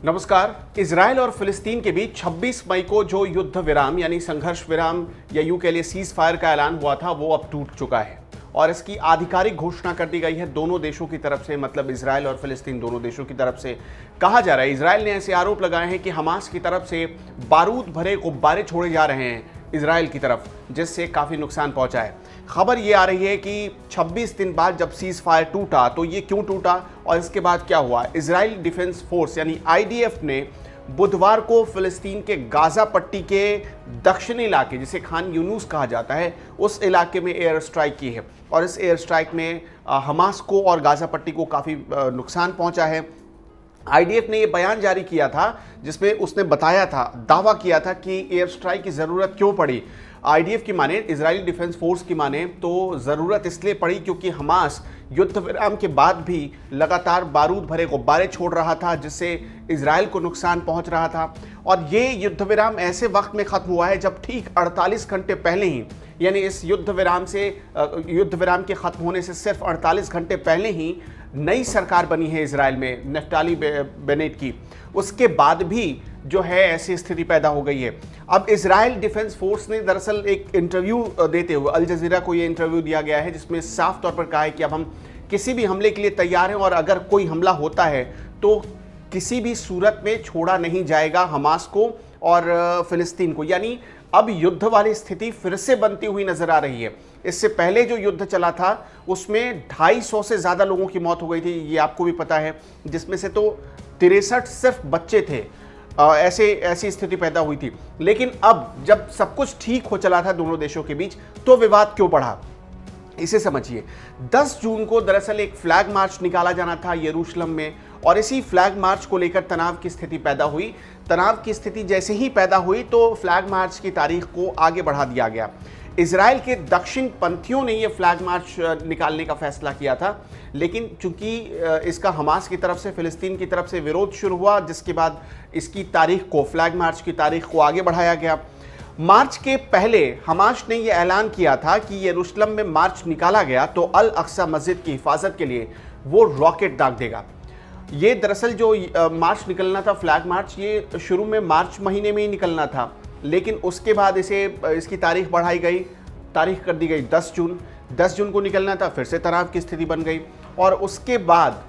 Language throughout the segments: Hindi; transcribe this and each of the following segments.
नमस्कार। इजरायल और फिलिस्तीन के बीच 26 मई को जो युद्ध विराम यानी संघर्ष विराम या यूं कह लिए सीज फायर का ऐलान हुआ था वो अब टूट चुका है और इसकी आधिकारिक घोषणा कर दी गई है दोनों देशों की तरफ से, मतलब इजरायल और फिलिस्तीन दोनों देशों की तरफ से। कहा जा रहा है, इजरायल ने ऐसे आरोप लगाए हैं कि हमास की तरफ से बारूद भरे गुब्बारे छोड़े जा रहे हैं इजरायल की तरफ, जिससे काफ़ी नुकसान पहुंचा है। खबर ये आ रही है कि 26 दिन बाद जब सीज फायर टूटा तो ये क्यों टूटा और इसके बाद क्या हुआ। इजराइल डिफेंस फोर्स यानी आईडीएफ ने बुधवार को फिलिस्तीन के गाजा पट्टी के दक्षिणी इलाके, जिसे खान यूनुस कहा जाता है, उस इलाके में एयर स्ट्राइक की है और इस एयर स्ट्राइक में हमास को और गाजा पट्टी को काफ़ी नुकसान पहुंचा है। आईडीएफ ने यह बयान जारी किया था जिसमें उसने बताया था, दावा किया था कि एयर स्ट्राइक की ज़रूरत क्यों पड़ी। आईडीएफ की माने, इजरायली डिफेंस फोर्स की माने तो ज़रूरत इसलिए पड़ी क्योंकि हमास युद्ध विराम के बाद भी लगातार बारूद भरे गुब्बारे छोड़ रहा था, जिससे इजरायल को नुकसान पहुंच रहा था। और ये युद्ध विराम ऐसे वक्त में ख़त्म हुआ है जब ठीक 48 घंटे पहले ही, यानी इस युद्ध विराम के ख़त्म होने से सिर्फ 48 घंटे पहले ही नई सरकार बनी है इजरायल में, नफ्ताली बेनेट की। उसके बाद भी जो है ऐसी स्थिति पैदा हो गई है। अब इजरायल डिफेंस फोर्स ने दरअसल एक इंटरव्यू देते हुए, अल जजीरा को ये इंटरव्यू दिया गया है जिसमें साफ तौर पर कहा है कि अब हम किसी भी हमले के लिए तैयार हैं और अगर कोई हमला होता है तो किसी भी सूरत में छोड़ा नहीं जाएगा हमास को और फिलिस्तीन को। यानी अब युद्ध वाली स्थिति फिर से बनती हुई नजर आ रही है। इससे पहले जो युद्ध चला था उसमें 250 से ज़्यादा लोगों की मौत हो गई थी, ये आपको भी पता है, जिसमें से तो 63 सिर्फ बच्चे थे। ऐसी स्थिति पैदा हुई थी। लेकिन अब जब सब कुछ ठीक हो चला था दोनों देशों के बीच, तो विवाद क्यों बढ़ा, इसे समझिए। 10 जून को दरअसल एक फ्लैग मार्च निकाला जाना था यरूशलेम में और इसी फ्लैग मार्च को लेकर तनाव की स्थिति पैदा हुई। तनाव की स्थिति जैसे ही पैदा हुई तो फ्लैग मार्च की तारीख को आगे बढ़ा दिया गया। इजराइल के दक्षिण पंथियों ने यह फ्लैग मार्च निकालने का फैसला किया था, लेकिन चूंकि इसका हमास की तरफ से, फिलिस्तीन की तरफ से विरोध शुरू हुआ, जिसके बाद इसकी तारीख को, फ्लैग मार्च की तारीख को आगे बढ़ाया गया। मार्च के पहले हमास ने यह ऐलान किया था कि यरूशलेम में मार्च निकाला गया तो अल अक्सा मस्जिद की हिफाजत के लिए वो रॉकेट दाग देगा। ये दरअसल जो मार्च निकलना था, फ्लैग मार्च, ये शुरू में मार्च महीने में ही निकलना था, लेकिन उसके बाद इसकी तारीख बढ़ाई गई, तारीख कर दी गई 10 जून। 10 जून को निकलना था, फिर से तनाव की स्थिति बन गई और उसके बाद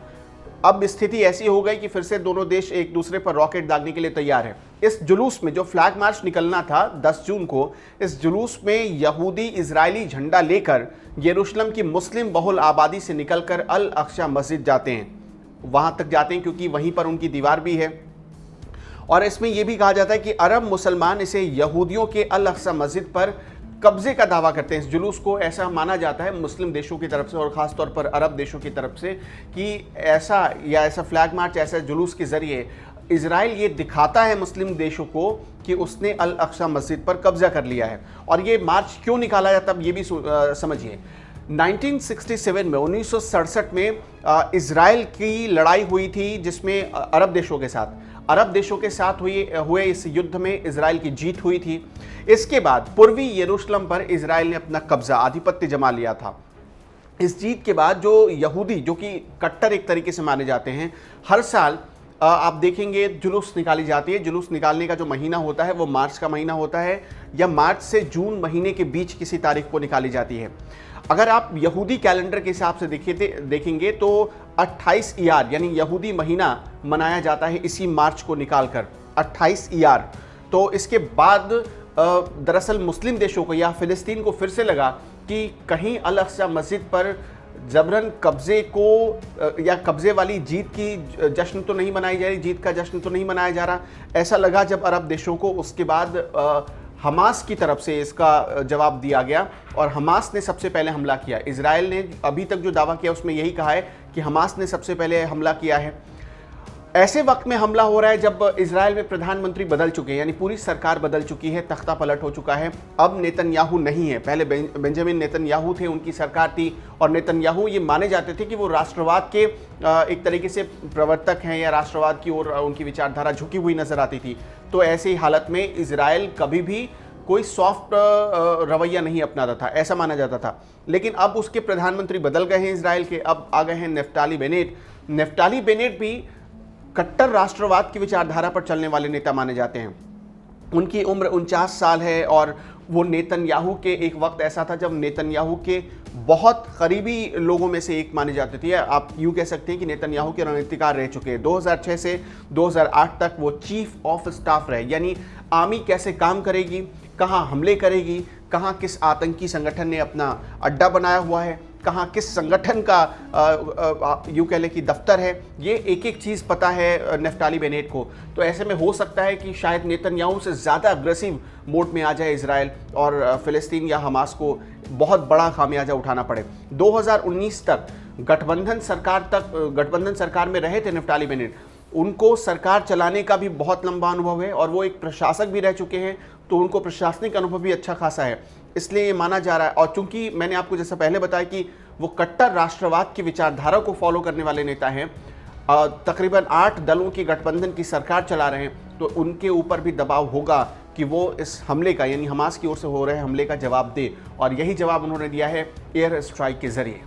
अब स्थिति ऐसी हो गई कि फिर से दोनों देश एक दूसरे पर रॉकेट दागने के लिए तैयार हैं। इस जुलूस में, जो फ्लैग मार्च निकलना था 10 जून को, इस जुलूस में यहूदी इजरायली झंडा लेकर यरूशलेम की मुस्लिम बहुल आबादी से निकलकर अल अक्सा मस्जिद जाते हैं। वहां तक जाते हैं क्योंकि वहीं पर उनकी दीवार भी है और इसमें यह भी कहा जाता है कि अरब मुसलमान इसे यहूदियों के अल अक्सा मस्जिद पर कब्जे का दावा करते हैं। इस जुलूस को ऐसा माना जाता है मुस्लिम देशों की तरफ से और ख़ास तौर पर अरब देशों की तरफ से कि ऐसा फ्लैग मार्च, ऐसा जुलूस के ज़रिए इजराइल ये दिखाता है मुस्लिम देशों को कि उसने अल अक्सा मस्जिद पर कब्जा कर लिया है। और ये मार्च क्यों निकाला जाता है, ये भी समझिए। 1967 में, 1967 में इजराइल की लड़ाई हुई थी जिसमें अरब देशों के साथ हुए इस युद्ध में इजराइल की जीत हुई थी। इसके बाद पूर्वी यरूशलेम पर इजराइल ने अपना कब्जा, आधिपत्य जमा लिया था। इस जीत के बाद जो यहूदी, जो कि कट्टर एक तरीके से माने जाते हैं, हर साल आप देखेंगे जुलूस निकाली जाती है। जुलूस निकालने का जो महीना होता है वो मार्च का महीना होता है या मार्च से जून महीने के बीच किसी तारीख को निकाली जाती है। अगर आप यहूदी कैलेंडर के हिसाब से देखेंगे तो 28 ईयार यानी यहूदी महीना मनाया जाता है इसी मार्च को निकालकर, 28 ईयार। तो इसके बाद दरअसल मुस्लिम देशों को या फिलिस्तीन को फिर से लगा कि कहीं अल अक्सा मस्जिद पर जबरन कब्जे को या कब्जे वाली जीत की जश्न तो नहीं मनाई जा रही, जीत का जश्न तो नहीं मनाया जा रहा। ऐसा लगा जब अरब देशों को। उसके बाद हमास की तरफ से इसका जवाब दिया गया और हमास ने सबसे पहले हमला किया। इजराइल ने अभी तक जो दावा किया उसमें यही कहा है कि हमास ने सबसे पहले हमला किया है। ऐसे वक्त में हमला हो रहा है जब इजराइल में प्रधानमंत्री बदल चुके हैं, यानी पूरी सरकार बदल चुकी है, तख्ता पलट हो चुका है। अब नेतन्याहू नहीं है, पहले बेंजामिन नेतन्याहू थे, उनकी सरकार थी और नेतन्याहू ये माने जाते थे कि वो राष्ट्रवाद के एक तरीके से प्रवर्तक हैं या राष्ट्रवाद की ओर उनकी विचारधारा झुकी हुई नजर आती थी। तो ऐसी हालत में इजराइल कभी भी कोई सॉफ्ट रवैया नहीं अपनाता था, ऐसा माना जाता था। लेकिन अब उसके प्रधानमंत्री बदल गए हैं इजराइल के, अब आ गए हैं नेफ्ताली बेनेट। नेफ्ताली बेनेट भी कट्टर राष्ट्रवाद की विचारधारा पर चलने वाले नेता माने जाते हैं। उनकी उम्र 49 साल है और वो नेतन्याहू के एक वक्त ऐसा था जब नेतन्याहू के बहुत करीबी लोगों में से एक माने जाते थे। आप यूँ कह सकते हैं कि नेतन्याहू के रणनीतिकार रह चुके हैं। 2006 से 2008 तक वो चीफ ऑफ स्टाफ रहे, यानी आर्मी कैसे काम करेगी, कहाँ हमले करेगी, कहाँ किस आतंकी संगठन ने अपना अड्डा बनाया हुआ है, कहाँ किस संगठन का यूँ कह लें कि दफ्तर है, ये एक एक चीज़ पता है नफ्ताली बेनेट को। तो ऐसे में हो सकता है कि शायद नेतन्याहू से ज़्यादा अग्रेसिव मोड में आ जाए इजराइल और फ़िलिस्तीन या हमास को बहुत बड़ा खामियाजा उठाना पड़े। 2019 तक गठबंधन सरकार में रहे थे नफ्ताली बेनेट। उनको सरकार चलाने का भी बहुत लंबा अनुभव है और वो एक प्रशासक भी रह चुके हैं, तो उनको प्रशासनिक अनुभव भी अच्छा खासा है। इसलिए ये माना जा रहा है। और चूंकि मैंने आपको जैसा पहले बताया कि वो कट्टर राष्ट्रवाद की विचारधारा को फॉलो करने वाले नेता हैं, तकरीबन 8 दलों की गठबंधन की सरकार चला रहे हैं, तो उनके ऊपर भी दबाव होगा कि वो इस हमले का, यानी हमास की ओर से हो रहे हमले का जवाब दे। और यही जवाब उन्होंने दिया है एयर स्ट्राइक के जरिए।